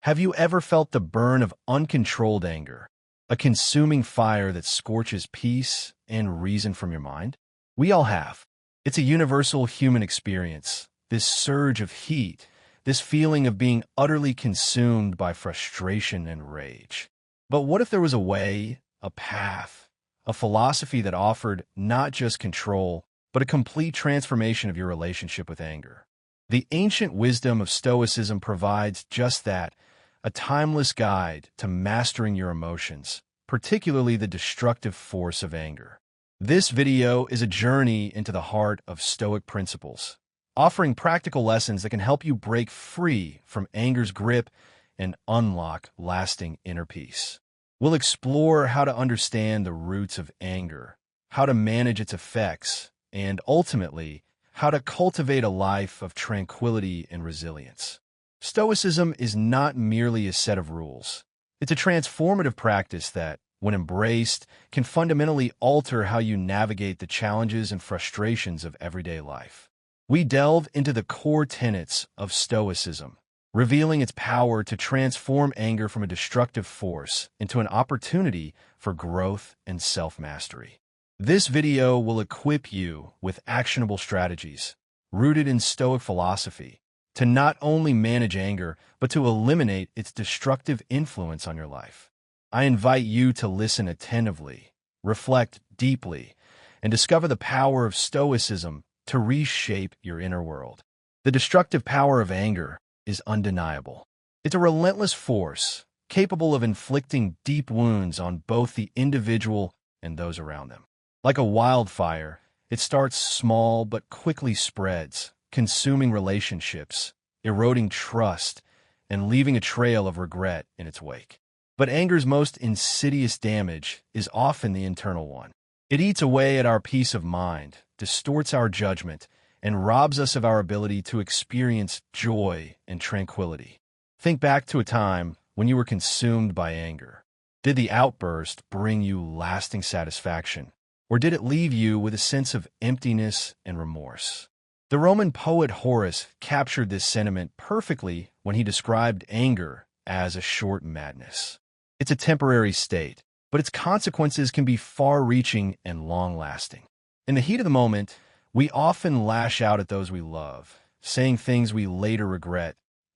Have you ever felt the burn of uncontrolled anger, a consuming fire that scorches peace and reason from your mind? We all have. It's a universal human experience, this surge of heat, this feeling of being utterly consumed by frustration and rage. But what if there was a way, a path, a philosophy that offered not just control, but a complete transformation of your relationship with anger? The ancient wisdom of Stoicism provides just that, a timeless guide to mastering your emotions, particularly the destructive force of anger. This video is a journey into the heart of Stoic principles, offering practical lessons that can help you break free from anger's grip and unlock lasting inner peace. We'll explore how to understand the roots of anger, how to manage its effects, and ultimately, how to cultivate a life of tranquility and resilience. Stoicism is not merely a set of rules. It's a transformative practice that, when embraced, can fundamentally alter how you navigate the challenges and frustrations of everyday life. We delve into the core tenets of Stoicism, revealing its power to transform anger from a destructive force into an opportunity for growth and self-mastery. This video will equip you with actionable strategies, rooted in Stoic philosophy, to not only manage anger, but to eliminate its destructive influence on your life. I invite you to listen attentively, reflect deeply, and discover the power of Stoicism to reshape your inner world. The destructive power of anger is undeniable. It's a relentless force, capable of inflicting deep wounds on both the individual and those around them. Like a wildfire, it starts small but quickly spreads, consuming relationships, eroding trust, and leaving a trail of regret in its wake. But anger's most insidious damage is often the internal one. It eats away at our peace of mind, distorts our judgment, and robs us of our ability to experience joy and tranquility. Think back to a time when you were consumed by anger. Did the outburst bring you lasting satisfaction, or did it leave you with a sense of emptiness and remorse? The Roman poet Horace captured this sentiment perfectly when he described anger as a short madness. It's a temporary state, but its consequences can be far-reaching and long-lasting. In the heat of the moment, we often lash out at those we love, saying things we later regret,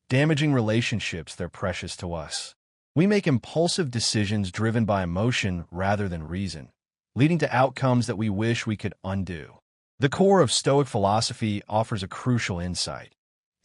damaging relationships that are precious to us. We make impulsive decisions driven by emotion rather than reason, leading to outcomes that we wish we could undo. The core of Stoic philosophy offers a crucial insight.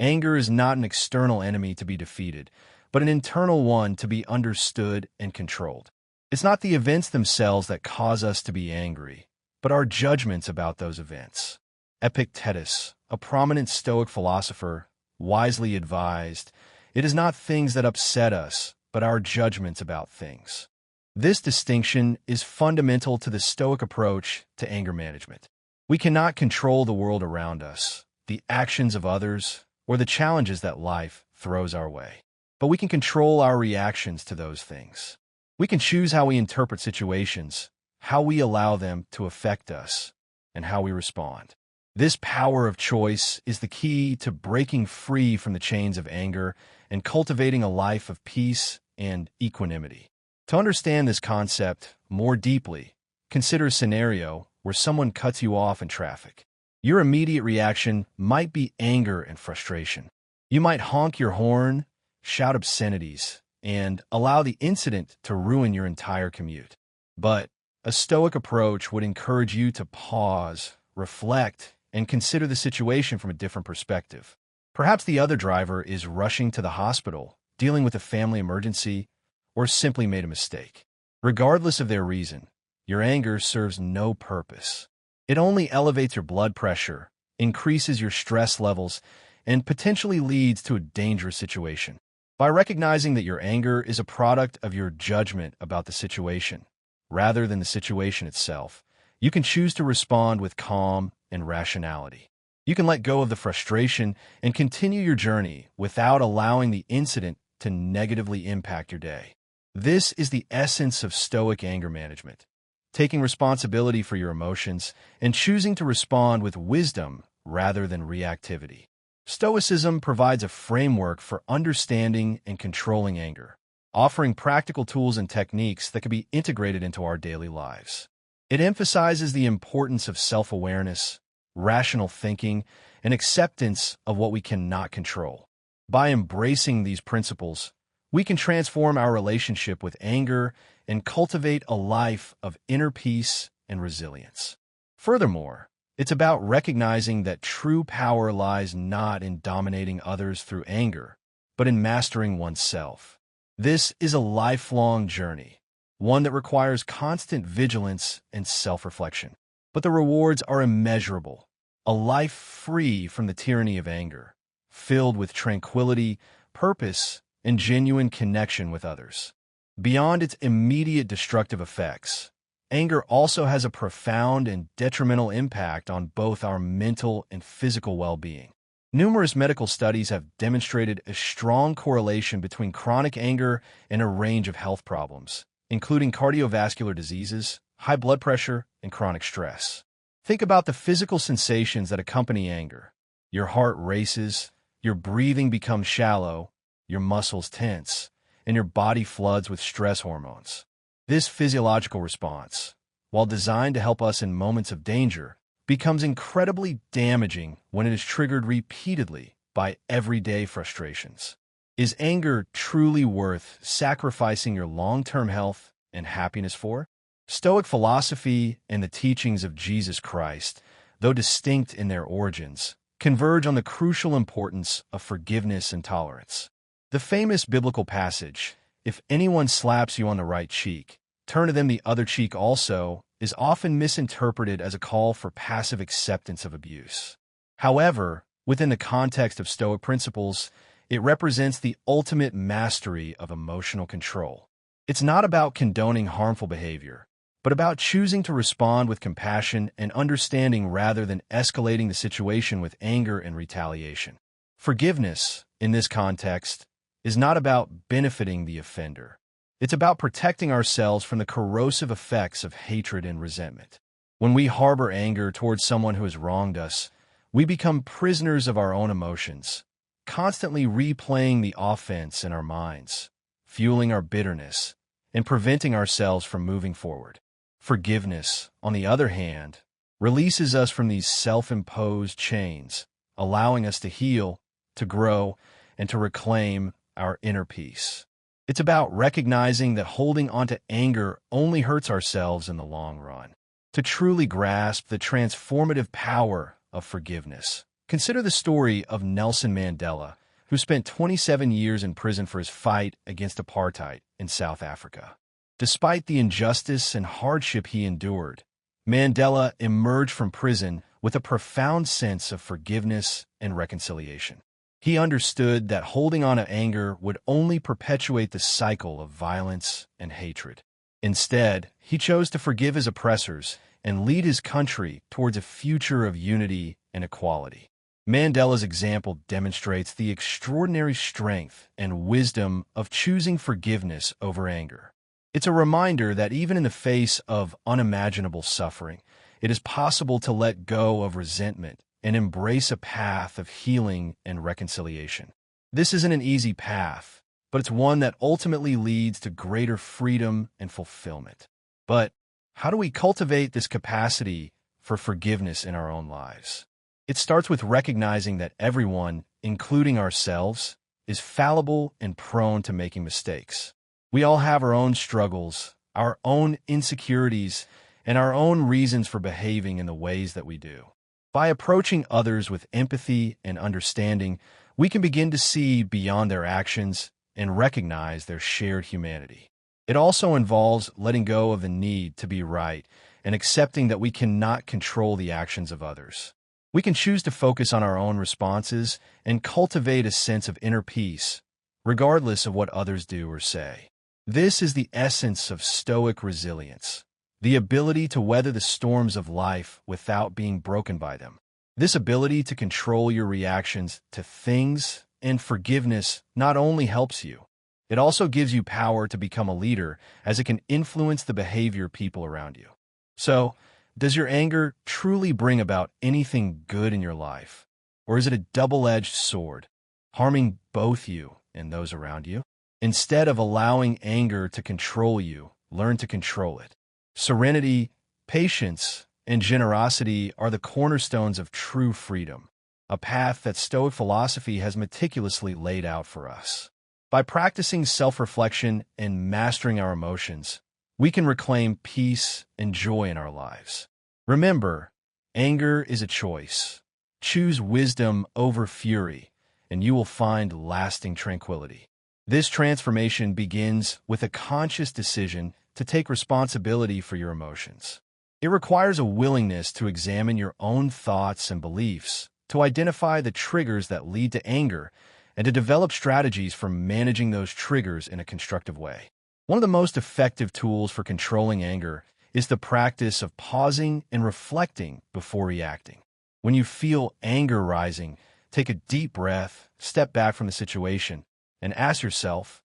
Anger is not an external enemy to be defeated, but an internal one to be understood and controlled. It's not the events themselves that cause us to be angry, but our judgments about those events. Epictetus, a prominent Stoic philosopher, wisely advised, "It is not things that upset us, but our judgments about things." This distinction is fundamental to the Stoic approach to anger management. We cannot control the world around us, the actions of others, or the challenges that life throws our way. But we can control our reactions to those things. We can choose how we interpret situations, how we allow them to affect us, and how we respond. This power of choice is the key to breaking free from the chains of anger and cultivating a life of peace and equanimity. To understand this concept more deeply, consider a scenario where someone cuts you off in traffic. Your immediate reaction might be anger and frustration. You might honk your horn, shout obscenities, and allow the incident to ruin your entire commute. But a Stoic approach would encourage you to pause, reflect, and consider the situation from a different perspective. Perhaps the other driver is rushing to the hospital, dealing with a family emergency, or simply made a mistake. Regardless of their reason, your anger serves no purpose. It only elevates your blood pressure, increases your stress levels, and potentially leads to a dangerous situation. By recognizing that your anger is a product of your judgment about the situation, rather than the situation itself, you can choose to respond with calm and rationality. You can let go of the frustration and continue your journey without allowing the incident to negatively impact your day. This is the essence of Stoic anger management, taking responsibility for your emotions and choosing to respond with wisdom rather than reactivity. Stoicism provides a framework for understanding and controlling anger, offering practical tools and techniques that can be integrated into our daily lives. It emphasizes the importance of self-awareness, rational thinking, and acceptance of what we cannot control. By embracing these principles, we can transform our relationship with anger and cultivate a life of inner peace and resilience. Furthermore, it's about recognizing that true power lies not in dominating others through anger, but in mastering oneself. This is a lifelong journey, one that requires constant vigilance and self-reflection. But the rewards are immeasurable. A life free from the tyranny of anger, filled with tranquility, purpose, and genuine connection with others. Beyond its immediate destructive effects, anger also has a profound and detrimental impact on both our mental and physical well-being. Numerous medical studies have demonstrated a strong correlation between chronic anger and a range of health problems, including cardiovascular diseases, high blood pressure, and chronic stress. Think about the physical sensations that accompany anger. Your heart races, your breathing becomes shallow, your muscles tense, and your body floods with stress hormones. This physiological response, while designed to help us in moments of danger, becomes incredibly damaging when it is triggered repeatedly by everyday frustrations. Is anger truly worth sacrificing your long-term health and happiness for? Stoic philosophy and the teachings of Jesus Christ, though distinct in their origins, converge on the crucial importance of forgiveness and tolerance. The famous biblical passage, "If anyone slaps you on the right cheek, turn to them the other cheek also," is often misinterpreted as a call for passive acceptance of abuse. However, within the context of Stoic principles, it represents the ultimate mastery of emotional control. It's not about condoning harmful behavior, but about choosing to respond with compassion and understanding rather than escalating the situation with anger and retaliation. Forgiveness, in this context, is not about benefiting the offender. It's about protecting ourselves from the corrosive effects of hatred and resentment. When we harbor anger towards someone who has wronged us, we become prisoners of our own emotions, constantly replaying the offense in our minds, fueling our bitterness, and preventing ourselves from moving forward. Forgiveness, on the other hand, releases us from these self-imposed chains, allowing us to heal, to grow, and to reclaim our inner peace. It's about recognizing that holding onto anger only hurts ourselves in the long run. To truly grasp the transformative power of forgiveness, consider the story of Nelson Mandela, who spent 27 years in prison for his fight against apartheid in South Africa. Despite the injustice and hardship he endured, Mandela emerged from prison with a profound sense of forgiveness and reconciliation. He understood that holding on to anger would only perpetuate the cycle of violence and hatred. Instead, he chose to forgive his oppressors and lead his country towards a future of unity and equality. Mandela's example demonstrates the extraordinary strength and wisdom of choosing forgiveness over anger. It's a reminder that even in the face of unimaginable suffering, it is possible to let go of resentment and embrace a path of healing and reconciliation. This isn't an easy path, but it's one that ultimately leads to greater freedom and fulfillment. But how do we cultivate this capacity for forgiveness in our own lives? It starts with recognizing that everyone, including ourselves, is fallible and prone to making mistakes. We all have our own struggles, our own insecurities, and our own reasons for behaving in the ways that we do. By approaching others with empathy and understanding, we can begin to see beyond their actions and recognize their shared humanity. It also involves letting go of the need to be right and accepting that we cannot control the actions of others. We can choose to focus on our own responses and cultivate a sense of inner peace, regardless of what others do or say. This is the essence of Stoic resilience, the ability to weather the storms of life without being broken by them. This ability to control your reactions to things and forgiveness not only helps you, it also gives you power to become a leader, as it can influence the behavior of people around you. So, does your anger truly bring about anything good in your life? Or is it a double-edged sword, harming both you and those around you? Instead of allowing anger to control you, learn to control it. Serenity, patience, and generosity are the cornerstones of true freedom, a path that Stoic philosophy has meticulously laid out for us. By practicing self-reflection and mastering our emotions, we can reclaim peace and joy in our lives. Remember, anger is a choice. Choose wisdom over fury, and you will find lasting tranquility. This transformation begins with a conscious decision to take responsibility for your emotions. It requires a willingness to examine your own thoughts and beliefs, to identify the triggers that lead to anger, and to develop strategies for managing those triggers in a constructive way. One of the most effective tools for controlling anger is the practice of pausing and reflecting before reacting. When you feel anger rising, take a deep breath, step back from the situation, and ask yourself,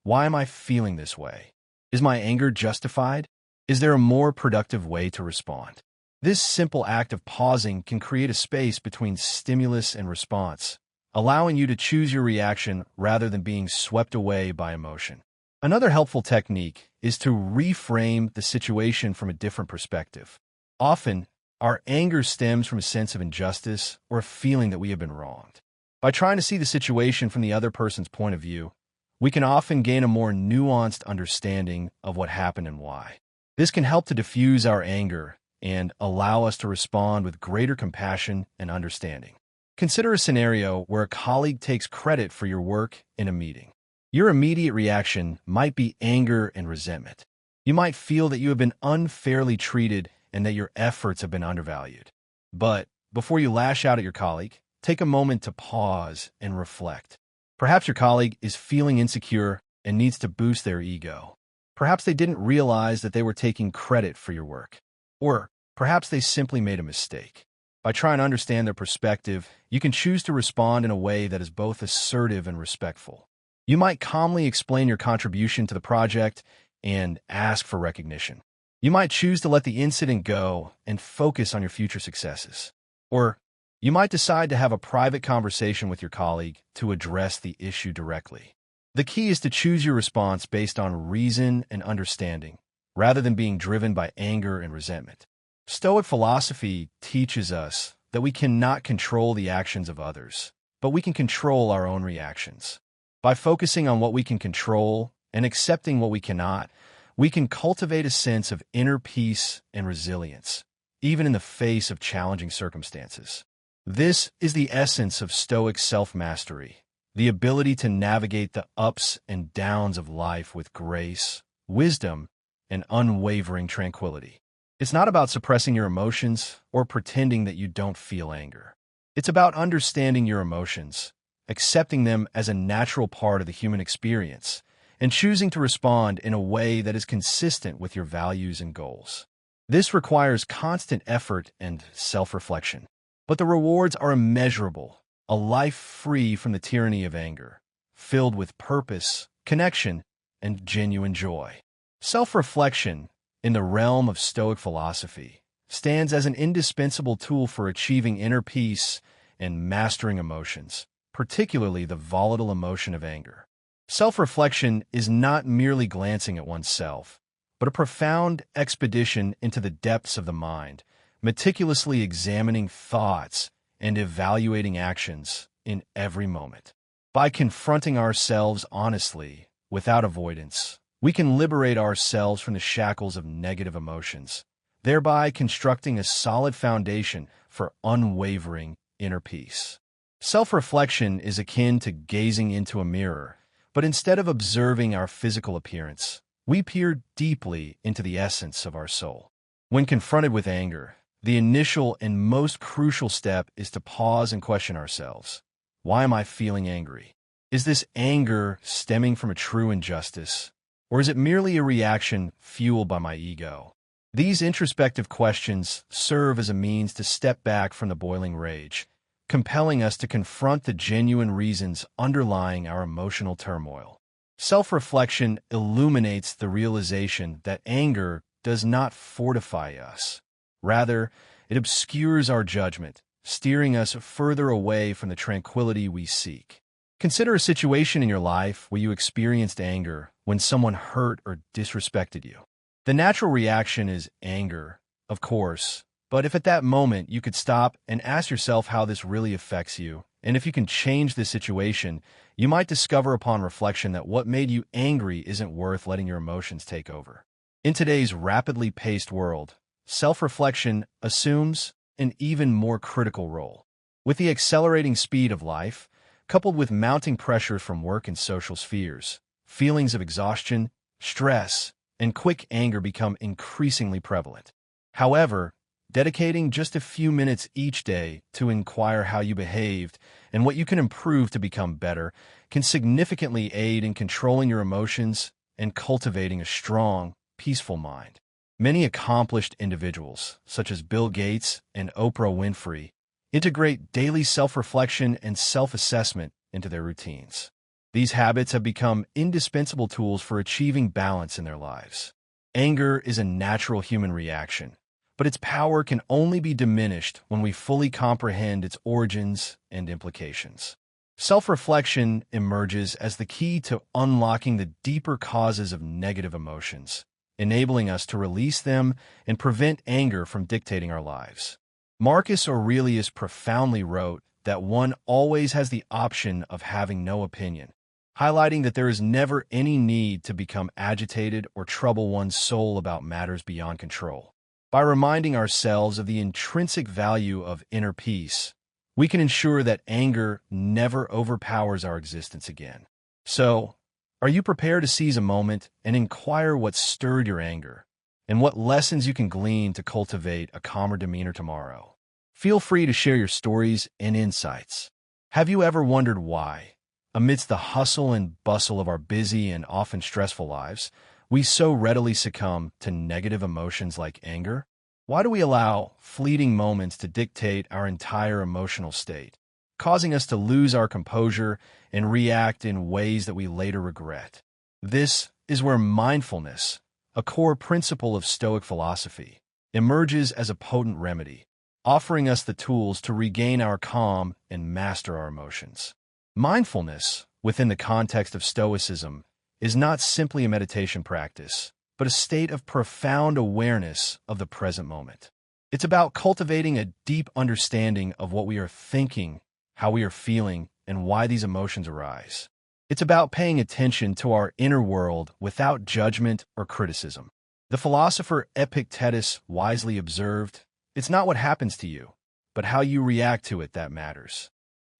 why am I feeling this way? Is my anger justified? Is there a more productive way to respond? This simple act of pausing can create a space between stimulus and response, allowing you to choose your reaction rather than being swept away by emotion. Another helpful technique is to reframe the situation from a different perspective. Often, our anger stems from a sense of injustice or a feeling that we have been wronged. By trying to see the situation from the other person's point of view, we can often gain a more nuanced understanding of what happened and why. This can help to diffuse our anger and allow us to respond with greater compassion and understanding. Consider a scenario where a colleague takes credit for your work in a meeting. Your immediate reaction might be anger and resentment. You might feel that you have been unfairly treated and that your efforts have been undervalued. But before you lash out at your colleague, take a moment to pause and reflect. Perhaps your colleague is feeling insecure and needs to boost their ego. Perhaps they didn't realize that they were taking credit for your work. Or perhaps they simply made a mistake. By trying to understand their perspective, you can choose to respond in a way that is both assertive and respectful. You might calmly explain your contribution to the project and ask for recognition. You might choose to let the incident go and focus on your future successes. Or you might decide to have a private conversation with your colleague to address the issue directly. The key is to choose your response based on reason and understanding, rather than being driven by anger and resentment. Stoic philosophy teaches us that we cannot control the actions of others, but we can control our own reactions. By focusing on what we can control and accepting what we cannot, we can cultivate a sense of inner peace and resilience, even in the face of challenging circumstances. This is the essence of Stoic self-mastery, the ability to navigate the ups and downs of life with grace, wisdom, and unwavering tranquility. It's not about suppressing your emotions or pretending that you don't feel anger. It's about understanding your emotions, accepting them as a natural part of the human experience, and choosing to respond in a way that is consistent with your values and goals. This requires constant effort and self-reflection, but the rewards are immeasurable. A life free from the tyranny of anger, filled with purpose, connection, and genuine joy. Self-reflection, in the realm of Stoic philosophy, stands as an indispensable tool for achieving inner peace and mastering emotions, particularly the volatile emotion of anger. Self-reflection is not merely glancing at oneself, but a profound expedition into the depths of the mind, meticulously examining thoughts and evaluating actions in every moment. By confronting ourselves honestly, without avoidance, we can liberate ourselves from the shackles of negative emotions, thereby constructing a solid foundation for unwavering inner peace. Self-reflection is akin to gazing into a mirror, but instead of observing our physical appearance, we peer deeply into the essence of our soul. When confronted with anger, the initial and most crucial step is to pause and question ourselves. Why am I feeling angry? Is this anger stemming from a true injustice, or is it merely a reaction fueled by my ego? These introspective questions serve as a means to step back from the boiling rage, compelling us to confront the genuine reasons underlying our emotional turmoil. Self-reflection illuminates the realization that anger does not fortify us. Rather, it obscures our judgment, steering us further away from the tranquility we seek. Consider a situation in your life where you experienced anger when someone hurt or disrespected you. The natural reaction is anger, of course, but if at that moment you could stop and ask yourself how this really affects you, and if you can change this situation, you might discover upon reflection that what made you angry isn't worth letting your emotions take over. In today's rapidly paced world, self-reflection assumes an even more critical role. With the accelerating speed of life, coupled with mounting pressures from work and social spheres, feelings of exhaustion, stress, and quick anger become increasingly prevalent. However, dedicating just a few minutes each day to inquire how you behaved and what you can improve to become better can significantly aid in controlling your emotions and cultivating a strong, peaceful mind. Many accomplished individuals, such as Bill Gates and Oprah Winfrey, integrate daily self-reflection and self-assessment into their routines. These habits have become indispensable tools for achieving balance in their lives. Anger is a natural human reaction, but its power can only be diminished when we fully comprehend its origins and implications. Self-reflection emerges as the key to unlocking the deeper causes of negative emotions, enabling us to release them and prevent anger from dictating our lives. Marcus Aurelius profoundly wrote that one always has the option of having no opinion, highlighting that there is never any need to become agitated or trouble one's soul about matters beyond control. By reminding ourselves of the intrinsic value of inner peace, we can ensure that anger never overpowers our existence again. So, are you prepared to seize a moment and inquire what stirred your anger, and what lessons you can glean to cultivate a calmer demeanor tomorrow? Feel free to share your stories and insights. Have you ever wondered why, amidst the hustle and bustle of our busy and often stressful lives, we so readily succumb to negative emotions like anger? Why do we allow fleeting moments to dictate our entire emotional state, causing us to lose our composure and react in ways that we later regret? This is where mindfulness, a core principle of Stoic philosophy, emerges as a potent remedy, offering us the tools to regain our calm and master our emotions. Mindfulness, within the context of Stoicism, is not simply a meditation practice, but a state of profound awareness of the present moment. It's about cultivating a deep understanding of what we are thinking, how we are feeling, and why these emotions arise. It's about paying attention to our inner world without judgment or criticism. The philosopher Epictetus wisely observed, "It's not what happens to you, but how you react to it that matters."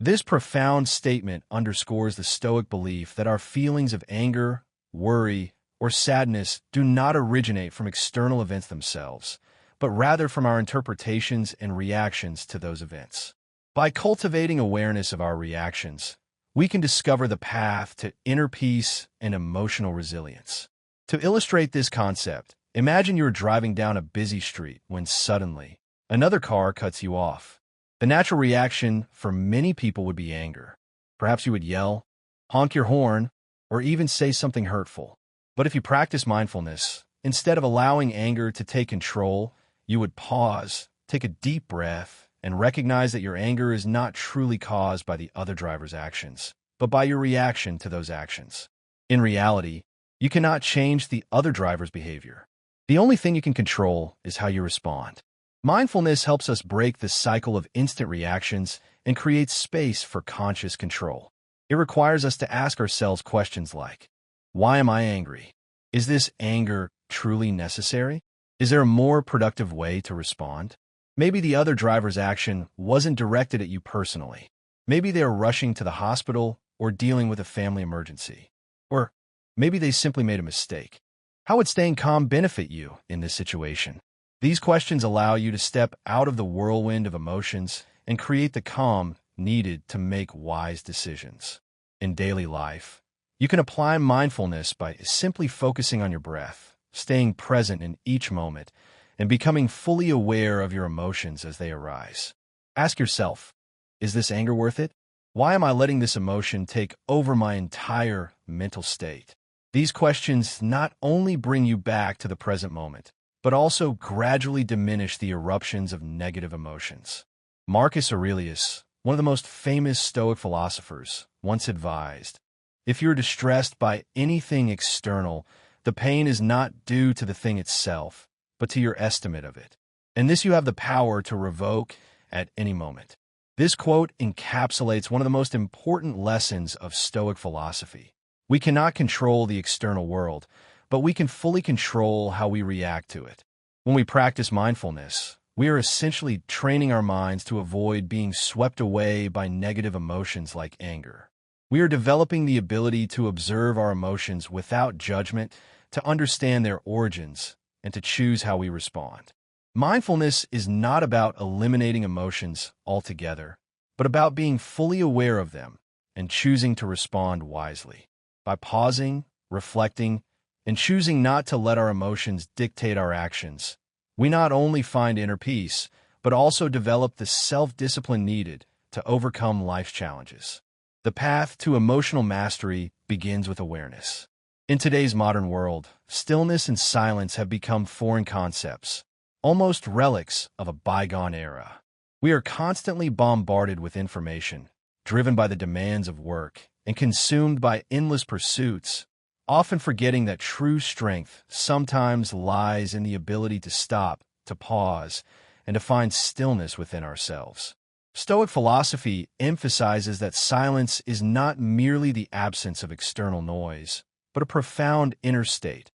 This profound statement underscores the Stoic belief that our feelings of anger, worry, or sadness do not originate from external events themselves, but rather from our interpretations and reactions to those events. By cultivating awareness of our reactions, we can discover the path to inner peace and emotional resilience. To illustrate this concept, imagine you're driving down a busy street when suddenly another car cuts you off. The natural reaction for many people would be anger. Perhaps you would yell, honk your horn, or even say something hurtful. But if you practice mindfulness, instead of allowing anger to take control, you would pause, take a deep breath, and recognize that your anger is not truly caused by the other driver's actions, but by your reaction to those actions. In reality, you cannot change the other driver's behavior. The only thing you can control is how you respond. Mindfulness helps us break the cycle of instant reactions and creates space for conscious control. It requires us to ask ourselves questions like, why am I angry? Is this anger truly necessary? Is there a more productive way to respond? Maybe the other driver's action wasn't directed at you personally. Maybe they are rushing to the hospital or dealing with a family emergency. Or maybe they simply made a mistake. How would staying calm benefit you in this situation? These questions allow you to step out of the whirlwind of emotions and create the calm needed to make wise decisions. In daily life, you can apply mindfulness by simply focusing on your breath, staying present in each moment, and becoming fully aware of your emotions as they arise. Ask yourself, is this anger worth it? Why am I letting this emotion take over my entire mental state? These questions not only bring you back to the present moment, but also gradually diminish the eruptions of negative emotions. Marcus Aurelius, one of the most famous Stoic philosophers, once advised, "If you're distressed by anything external, the pain is not due to the thing itself, but to your estimate of it. And this you have the power to revoke at any moment." This quote encapsulates one of the most important lessons of Stoic philosophy. We cannot control the external world, but we can fully control how we react to it. When we practice mindfulness, we are essentially training our minds to avoid being swept away by negative emotions like anger. We are developing the ability to observe our emotions without judgment, to understand their origins, and to choose how we respond. Mindfulness is not about eliminating emotions altogether, but about being fully aware of them and choosing to respond wisely. By pausing, reflecting, and choosing not to let our emotions dictate our actions, we not only find inner peace, but also develop the self-discipline needed to overcome life's challenges. The path to emotional mastery begins with awareness. In today's modern world, stillness and silence have become foreign concepts, almost relics of a bygone era. We are constantly bombarded with information, driven by the demands of work, and consumed by endless pursuits, often forgetting that true strength sometimes lies in the ability to stop, to pause, and to find stillness within ourselves. Stoic philosophy emphasizes that silence is not merely the absence of external noise, but a profound inner state,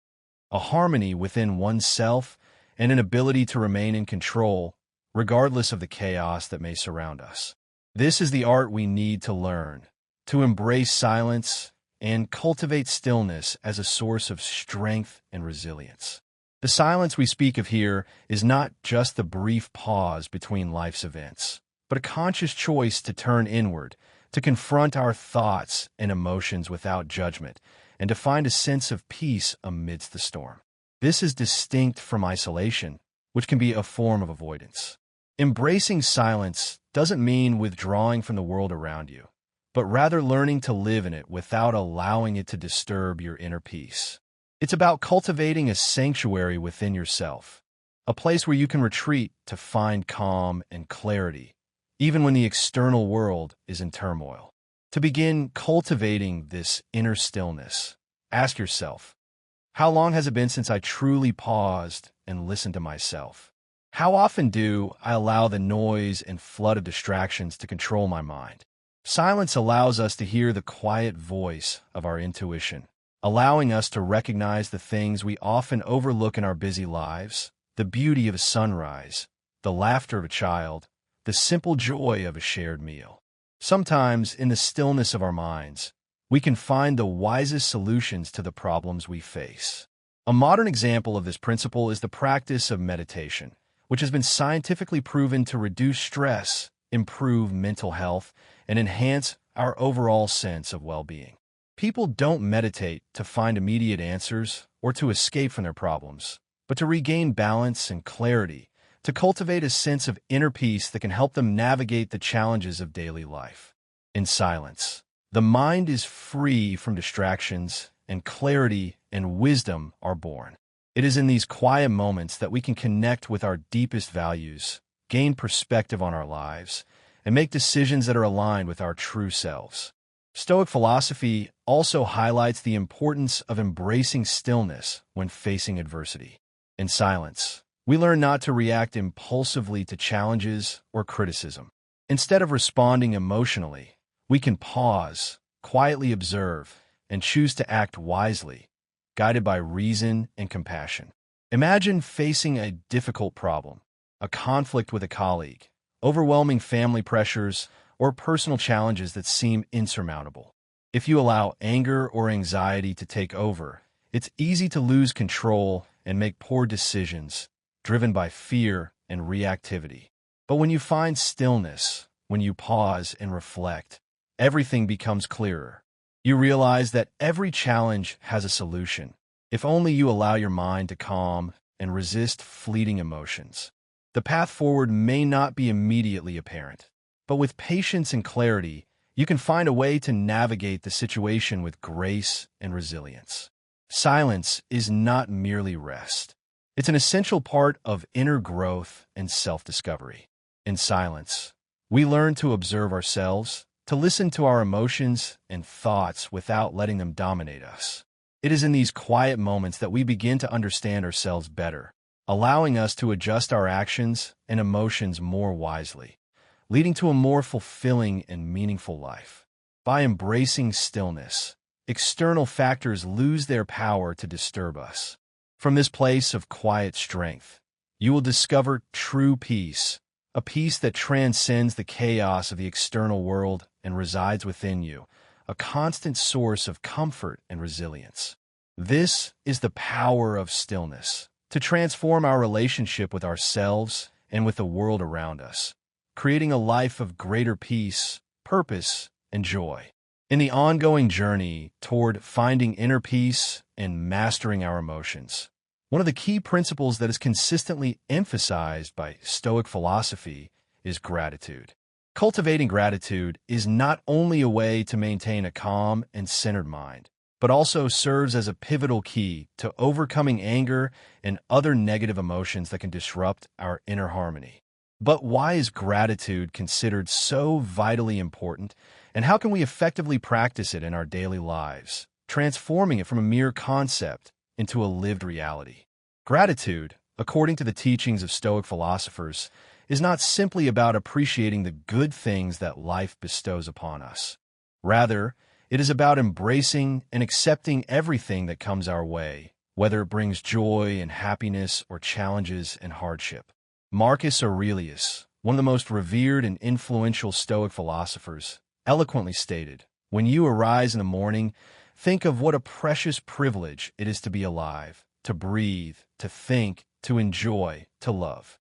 a harmony within oneself, and an ability to remain in control, regardless of the chaos that may surround us. This is the art we need to learn, to embrace silence and cultivate stillness as a source of strength and resilience. The silence we speak of here is not just the brief pause between life's events, but a conscious choice to turn inward, to confront our thoughts and emotions without judgment, and to find a sense of peace amidst the storm. This is distinct from isolation, which can be a form of avoidance. Embracing silence doesn't mean withdrawing from the world around you, but rather learning to live in it without allowing it to disturb your inner peace. It's about cultivating a sanctuary within yourself, a place where you can retreat to find calm and clarity, even when the external world is in turmoil. To begin cultivating this inner stillness, ask yourself, how long has it been since I truly paused and listened to myself? How often do I allow the noise and flood of distractions to control my mind? Silence allows us to hear the quiet voice of our intuition, allowing us to recognize the things we often overlook in our busy lives, the beauty of a sunrise, the laughter of a child, the simple joy of a shared meal. Sometimes, in the stillness of our minds, we can find the wisest solutions to the problems we face. A modern example of this principle is the practice of meditation, which has been scientifically proven to reduce stress, improve mental health, and enhance our overall sense of well-being. People don't meditate to find immediate answers or to escape from their problems, but to regain balance and clarity, to cultivate a sense of inner peace that can help them navigate the challenges of daily life. In silence, the mind is free from distractions, and clarity and wisdom are born. It is in these quiet moments that we can connect with our deepest values, gain perspective on our lives, and make decisions that are aligned with our true selves. Stoic philosophy also highlights the importance of embracing stillness when facing adversity. In silence, we learn not to react impulsively to challenges or criticism. Instead of responding emotionally, we can pause, quietly observe, and choose to act wisely, guided by reason and compassion. Imagine facing a difficult problem, a conflict with a colleague, overwhelming family pressures, or personal challenges that seem insurmountable. If you allow anger or anxiety to take over, it's easy to lose control and make poor decisions, driven by fear and reactivity. But when you find stillness, when you pause and reflect, everything becomes clearer. You realize that every challenge has a solution, if only you allow your mind to calm and resist fleeting emotions. The path forward may not be immediately apparent, but with patience and clarity, you can find a way to navigate the situation with grace and resilience. Silence is not merely rest. It's an essential part of inner growth and self-discovery. In silence, We learn to observe ourselves, to listen to our emotions and thoughts without letting them dominate us. It is in these quiet moments that we begin to understand ourselves better, allowing us to adjust our actions and emotions more wisely, leading to a more fulfilling and meaningful life. By embracing stillness, external factors lose their power to disturb us. From this place of quiet strength, you will discover true peace, a peace that transcends the chaos of the external world and resides within you, a constant source of comfort and resilience. This is the power of stillness, to transform our relationship with ourselves and with the world around us, creating a life of greater peace, purpose, and joy. In the ongoing journey toward finding inner peace and mastering our emotions, one of the key principles that is consistently emphasized by Stoic philosophy is gratitude. Cultivating gratitude is not only a way to maintain a calm and centered mind, but also serves as a pivotal key to overcoming anger and other negative emotions that can disrupt our inner harmony. But why is gratitude considered so vitally important, and how can we effectively practice it in our daily lives, transforming it from a mere concept into a lived reality? Gratitude, according to the teachings of Stoic philosophers, is not simply about appreciating the good things that life bestows upon us. Rather, it is about embracing and accepting everything that comes our way, whether it brings joy and happiness or challenges and hardship. Marcus Aurelius, one of the most revered and influential Stoic philosophers, eloquently stated, "When you arise in the morning, think of what a precious privilege it is to be alive, to breathe, to think, to enjoy, to love."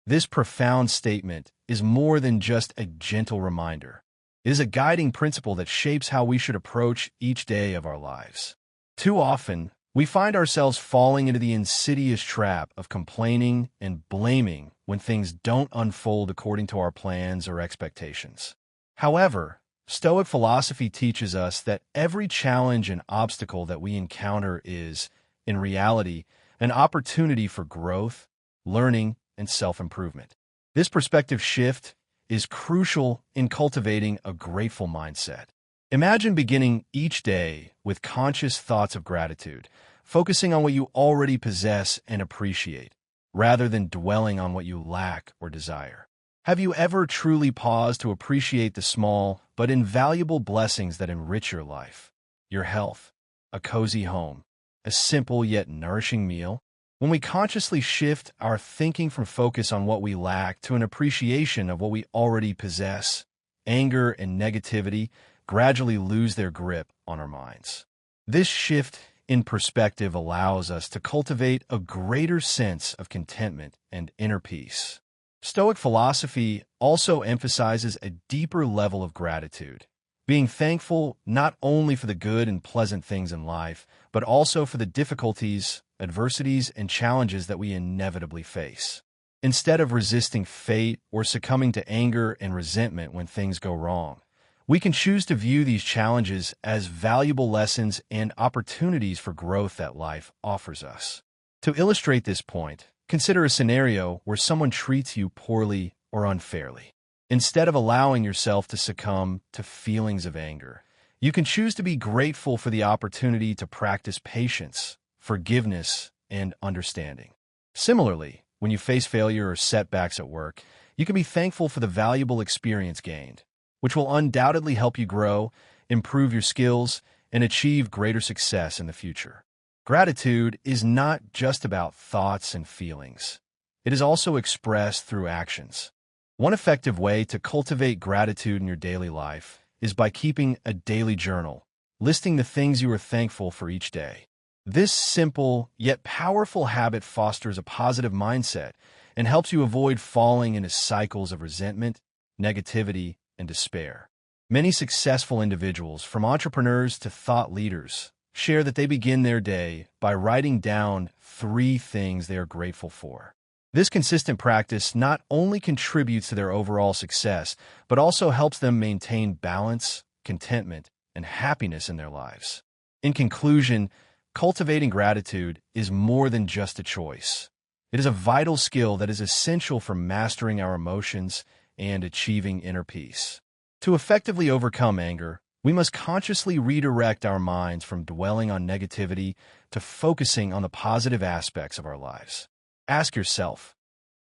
This profound statement is more than just a gentle reminder. It is a guiding principle that shapes how we should approach each day of our lives. Too often, we find ourselves falling into the insidious trap of complaining and blaming when things don't unfold according to our plans or expectations. However, Stoic philosophy teaches us that every challenge and obstacle that we encounter is, in reality, an opportunity for growth, learning, and self-improvement. This perspective shift is crucial in cultivating a grateful mindset. Imagine beginning each day with conscious thoughts of gratitude, focusing on what you already possess and appreciate, rather than dwelling on what you lack or desire. Have you ever truly paused to appreciate the small but invaluable blessings that enrich your life? Your health, a cozy home, a simple yet nourishing meal? When we consciously shift our thinking from focus on what we lack to an appreciation of what we already possess, anger and negativity gradually lose their grip on our minds. This shift in perspective allows us to cultivate a greater sense of contentment and inner peace. Stoic philosophy also emphasizes a deeper level of gratitude, being thankful not only for the good and pleasant things in life, but also for the difficulties, adversities, and challenges that we inevitably face. Instead of resisting fate or succumbing to anger and resentment when things go wrong, we can choose to view these challenges as valuable lessons and opportunities for growth that life offers us. To illustrate this point, consider a scenario where someone treats you poorly or unfairly. Instead of allowing yourself to succumb to feelings of anger, you can choose to be grateful for the opportunity to practice patience, forgiveness, and understanding. Similarly, when you face failure or setbacks at work, you can be thankful for the valuable experience gained, which will undoubtedly help you grow, improve your skills, and achieve greater success in the future. Gratitude is not just about thoughts and feelings. It is also expressed through actions. One effective way to cultivate gratitude in your daily life is by keeping a daily journal, listing the things you are thankful for each day. This simple yet powerful habit fosters a positive mindset and helps you avoid falling into cycles of resentment, negativity, and despair. Many successful individuals, from entrepreneurs to thought leaders, share that they begin their day by writing down 3 things they are grateful for. This consistent practice not only contributes to their overall success, but also helps them maintain balance, contentment, and happiness in their lives. In conclusion, cultivating gratitude is more than just a choice. It is a vital skill that is essential for mastering our emotions and achieving inner peace. To effectively overcome anger, we must consciously redirect our minds from dwelling on negativity to focusing on the positive aspects of our lives. Ask yourself,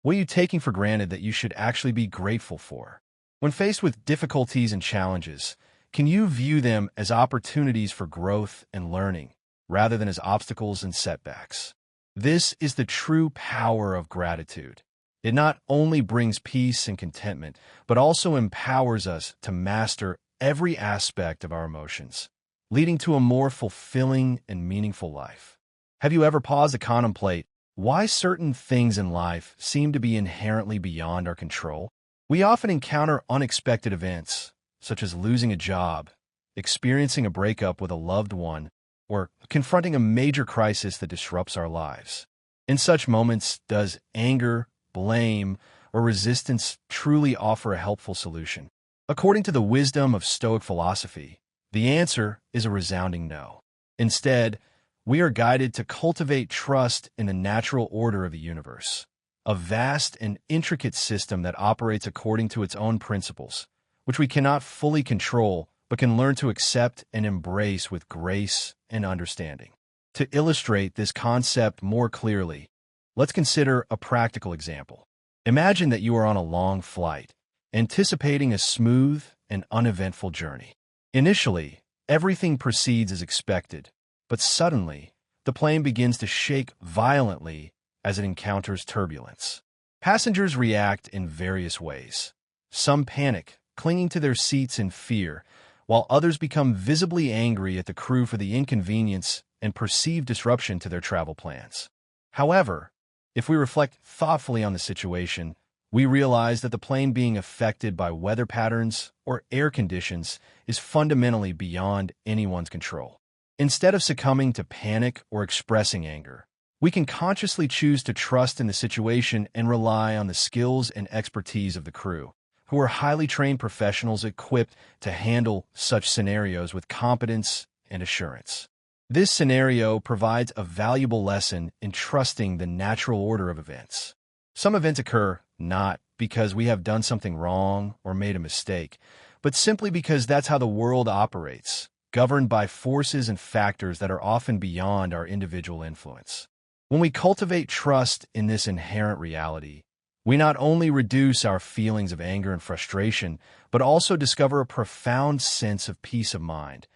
what are you taking for granted that you should actually be grateful for? When faced with difficulties and challenges, can you view them as opportunities for growth and learning, rather than as obstacles and setbacks? This is the true power of gratitude. It not only brings peace and contentment, but also empowers us to master every aspect of our emotions, leading to a more fulfilling and meaningful life. Have you ever paused to contemplate why certain things in life seem to be inherently beyond our control? We often encounter unexpected events, such as losing a job, experiencing a breakup with a loved one, or confronting a major crisis that disrupts our lives. In such moments, does anger, blame, or resistance truly offer a helpful solution? According to the wisdom of Stoic philosophy, the answer is a resounding no. Instead, we are guided to cultivate trust in the natural order of the universe, a vast and intricate system that operates according to its own principles, which we cannot fully control but can learn to accept and embrace with grace and understanding. To illustrate this concept more clearly, let's consider a practical example. Imagine that you are on a long flight, anticipating a smooth and uneventful journey. Initially, everything proceeds as expected, but suddenly, the plane begins to shake violently as it encounters turbulence. Passengers react in various ways. Some panic, clinging to their seats in fear, while others become visibly angry at the crew for the inconvenience and perceived disruption to their travel plans. However, if we reflect thoughtfully on the situation, we realize that the plane being affected by weather patterns or air conditions is fundamentally beyond anyone's control. Instead of succumbing to panic or expressing anger, we can consciously choose to trust in the situation and rely on the skills and expertise of the crew, who are highly trained professionals equipped to handle such scenarios with competence and assurance. This scenario provides a valuable lesson in trusting the natural order of events. Some events occur not because we have done something wrong or made a mistake, but simply because that's how the world operates, governed by forces and factors that are often beyond our individual influence. When we cultivate trust in this inherent reality, we not only reduce our feelings of anger and frustration, but also discover a profound sense of peace of mind,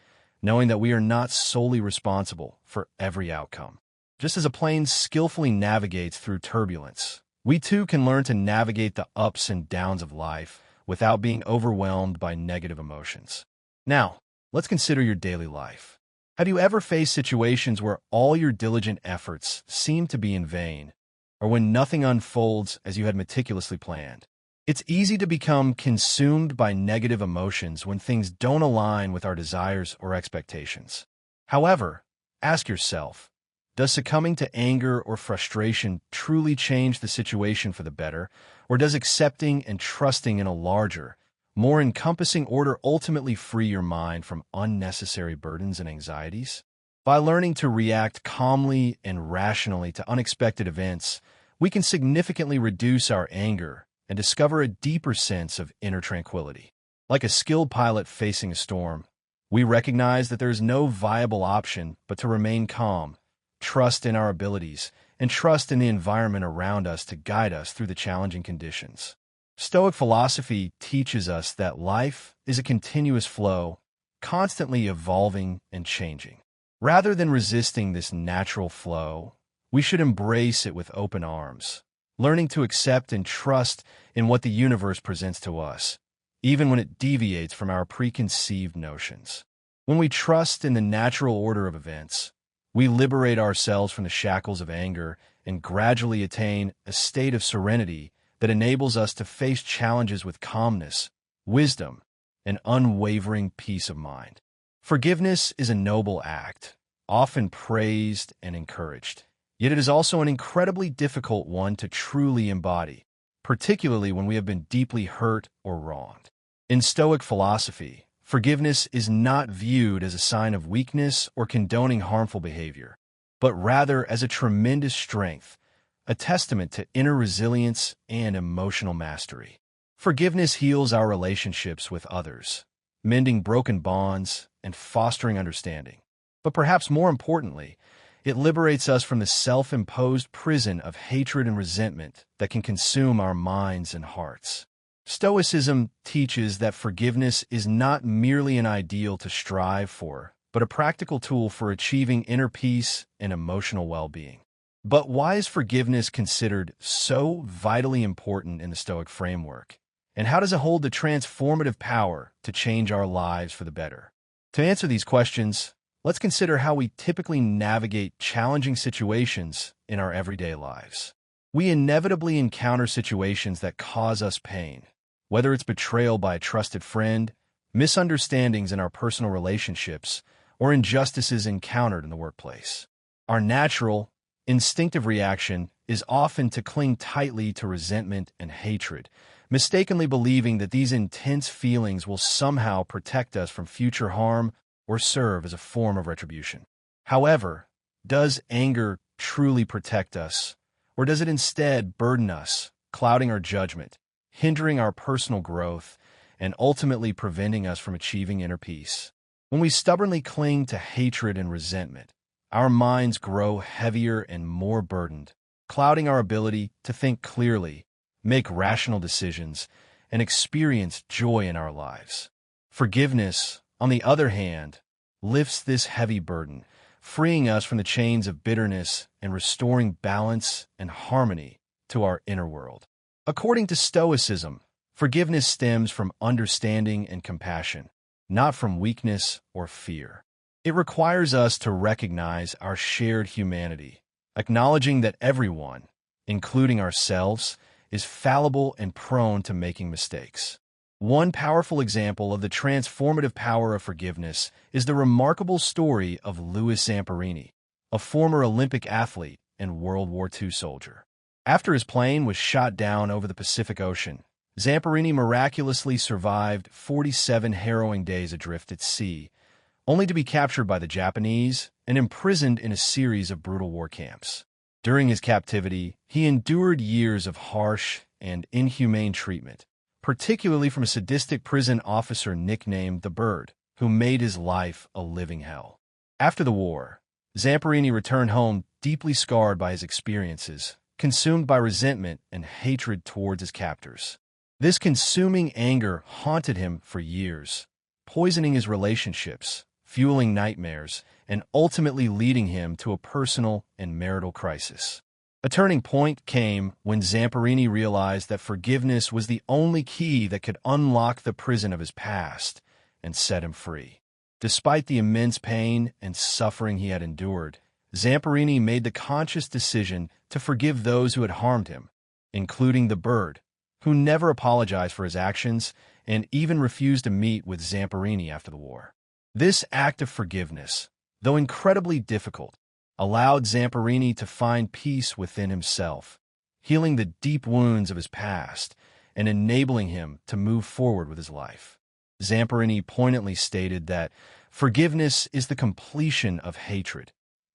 knowing that we are not solely responsible for every outcome. Just as a plane skillfully navigates through turbulence, we too can learn to navigate the ups and downs of life without being overwhelmed by negative emotions. Now, let's consider your daily life. Have you ever faced situations where all your diligent efforts seem to be in vain, or when nothing unfolds as you had meticulously planned? It's easy to become consumed by negative emotions when things don't align with our desires or expectations. However, ask yourself, does succumbing to anger or frustration truly change the situation for the better, or does accepting and trusting in a larger, more encompassing order ultimately free your mind from unnecessary burdens and anxieties? By learning to react calmly and rationally to unexpected events, we can significantly reduce our anger and discover a deeper sense of inner tranquility. Like a skilled pilot facing a storm, we recognize that there is no viable option but to remain calm, trust in our abilities, and trust in the environment around us to guide us through the challenging conditions. Stoic philosophy teaches us that life is a continuous flow, constantly evolving and changing. Rather than resisting this natural flow, we should embrace it with open arms, learning to accept and trust in what the universe presents to us, even when it deviates from our preconceived notions. When we trust in the natural order of events, we liberate ourselves from the shackles of anger and gradually attain a state of serenity that enables us to face challenges with calmness, wisdom, and unwavering peace of mind. Forgiveness is a noble act, often praised and encouraged. Yet it is also an incredibly difficult one to truly embody, particularly when we have been deeply hurt or wronged. In Stoic philosophy, forgiveness is not viewed as a sign of weakness or condoning harmful behavior, but rather as a tremendous strength, a testament to inner resilience and emotional mastery. Forgiveness heals our relationships with others, mending broken bonds and fostering understanding. But perhaps more importantly, it liberates us from the self-imposed prison of hatred and resentment that can consume our minds and hearts. Stoicism teaches that forgiveness is not merely an ideal to strive for, but a practical tool for achieving inner peace and emotional well-being. But why is forgiveness considered so vitally important in the Stoic framework? And how does it hold the transformative power to change our lives for the better? To answer these questions, let's consider how we typically navigate challenging situations in our everyday lives. We inevitably encounter situations that cause us pain, whether it's betrayal by a trusted friend, misunderstandings in our personal relationships, or injustices encountered in the workplace. Our natural, instinctive reaction is often to cling tightly to resentment and hatred, mistakenly believing that these intense feelings will somehow protect us from future harm or serve as a form of retribution. However, does anger truly protect us, or does it instead burden us, clouding our judgment, hindering our personal growth, and ultimately preventing us from achieving inner peace? When we stubbornly cling to hatred and resentment, our minds grow heavier and more burdened, clouding our ability to think clearly, make rational decisions, and experience joy in our lives. Forgiveness, on the other hand, lifts this heavy burden, freeing us from the chains of bitterness and restoring balance and harmony to our inner world. According to Stoicism, forgiveness stems from understanding and compassion, not from weakness or fear. It requires us to recognize our shared humanity, acknowledging that everyone, including ourselves, is fallible and prone to making mistakes. One powerful example of the transformative power of forgiveness is the remarkable story of Louis Zamperini, a former Olympic athlete and World War II soldier. After his plane was shot down over the Pacific Ocean, Zamperini miraculously survived 47 harrowing days adrift at sea, only to be captured by the Japanese and imprisoned in a series of brutal war camps. During his captivity, he endured years of harsh and inhumane treatment, particularly from a sadistic prison officer nicknamed the Bird, who made his life a living hell. After the war, Zamperini returned home deeply scarred by his experiences, consumed by resentment and hatred towards his captors. This consuming anger haunted him for years, poisoning his relationships, fueling nightmares, and ultimately leading him to a personal and marital crisis. A turning point came when Zamperini realized that forgiveness was the only key that could unlock the prison of his past and set him free. Despite the immense pain and suffering he had endured, Zamperini made the conscious decision to forgive those who had harmed him, including the Bird, who never apologized for his actions and even refused to meet with Zamperini after the war. This act of forgiveness, though incredibly difficult, allowed Zamperini to find peace within himself, healing the deep wounds of his past and enabling him to move forward with his life. Zamperini poignantly stated that forgiveness is the completion of hatred,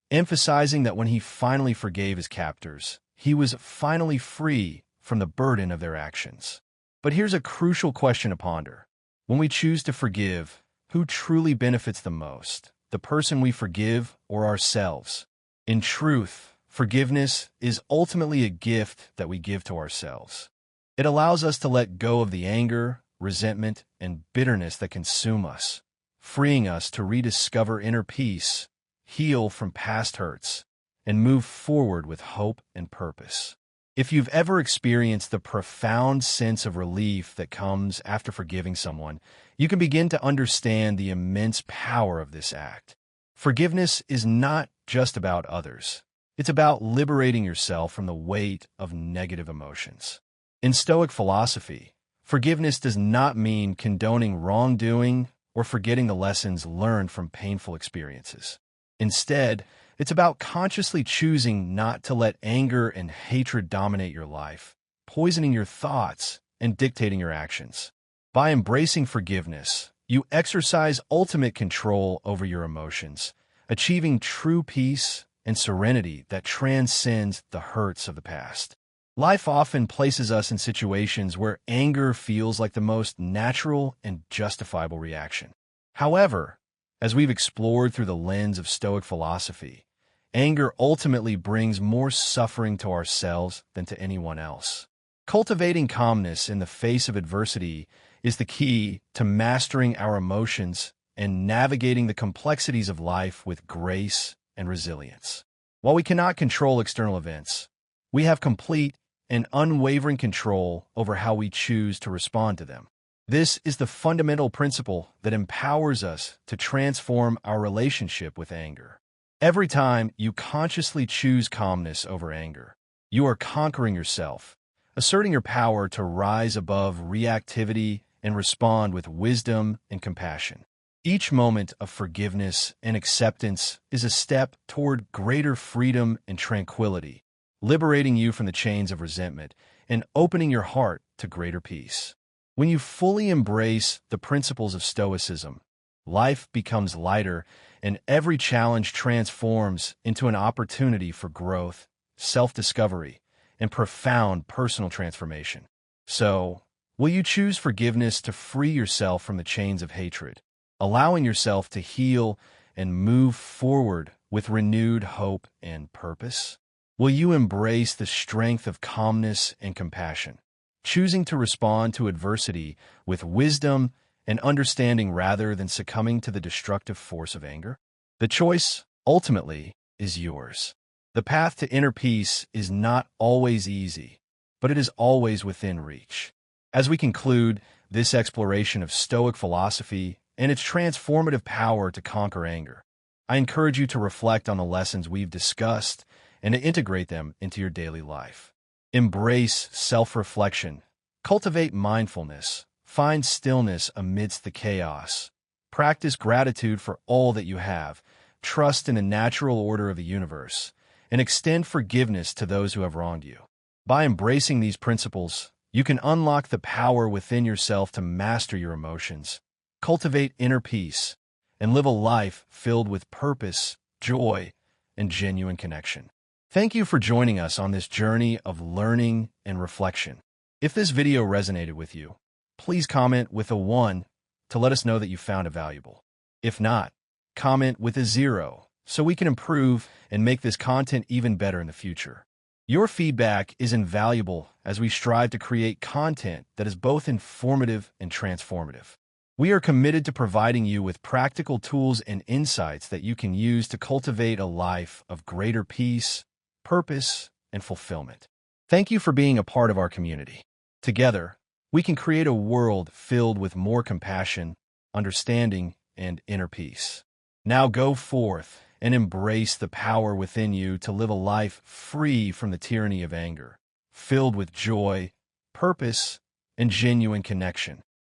emphasizing that when he finally forgave his captors, he was finally free from the burden of their actions. But here's a crucial question to ponder. When we choose to forgive, who truly benefits the most, the person we forgive or ourselves? In truth, forgiveness is ultimately a gift that we give to ourselves. It allows us to let go of the anger, resentment, and bitterness that consume us, freeing us to rediscover inner peace, heal from past hurts, and move forward with hope and purpose. If you've ever experienced the profound sense of relief that comes after forgiving someone, you can begin to understand the immense power of this act. Forgiveness is not just about others. It's about liberating yourself from the weight of negative emotions. In Stoic philosophy, forgiveness does not mean condoning wrongdoing or forgetting the lessons learned from painful experiences. Instead, it's about consciously choosing not to let anger and hatred dominate your life, poisoning your thoughts and dictating your actions. By embracing forgiveness, you exercise ultimate control over your emotions, achieving true peace and serenity that transcends the hurts of the past. Life often places us in situations where anger feels like the most natural and justifiable reaction. However, as we've explored through the lens of Stoic philosophy, anger ultimately brings more suffering to ourselves than to anyone else. Cultivating calmness in the face of adversity is the key to mastering our emotions and navigating the complexities of life with grace and resilience. While we cannot control external events, we have complete and unwavering control over how we choose to respond to them. This is the fundamental principle that empowers us to transform our relationship with anger. Every time you consciously choose calmness over anger, you are conquering yourself, asserting your power to rise above reactivity and respond with wisdom and compassion. Each moment of forgiveness and acceptance is a step toward greater freedom and tranquility, liberating you from the chains of resentment and opening your heart to greater peace. When you fully embrace the principles of Stoicism, life becomes lighter and every challenge transforms into an opportunity for growth, self-discovery, and profound personal transformation. So, will you choose forgiveness to free yourself from the chains of hatred, allowing yourself to heal and move forward with renewed hope and purpose? Will you embrace the strength of calmness and compassion, choosing to respond to adversity with wisdom and understanding rather than succumbing to the destructive force of anger? The choice, ultimately, is yours. The path to inner peace is not always easy, but it is always within reach. As we conclude this exploration of Stoic philosophy and its transformative power to conquer anger, I encourage you to reflect on the lessons we've discussed and to integrate them into your daily life. Embrace self-reflection, cultivate mindfulness, find stillness amidst the chaos, practice gratitude for all that you have, trust in the natural order of the universe, and extend forgiveness to those who have wronged you. By embracing these principles, you can unlock the power within yourself to master your emotions, cultivate inner peace, and live a life filled with purpose, joy, and genuine connection. Thank you for joining us on this journey of learning and reflection. If this video resonated with you, please comment with a 1 to let us know that you found it valuable. If not, comment with a 0 so we can improve and make this content even better in the future. Your feedback is invaluable as we strive to create content that is both informative and transformative. We are committed to providing you with practical tools and insights that you can use to cultivate a life of greater peace, purpose, and fulfillment. Thank you for being a part of our community. Together, we can create a world filled with more compassion, understanding, and inner peace. Now go forth and embrace the power within you to live a life free from the tyranny of anger, filled with joy, purpose, and genuine connection.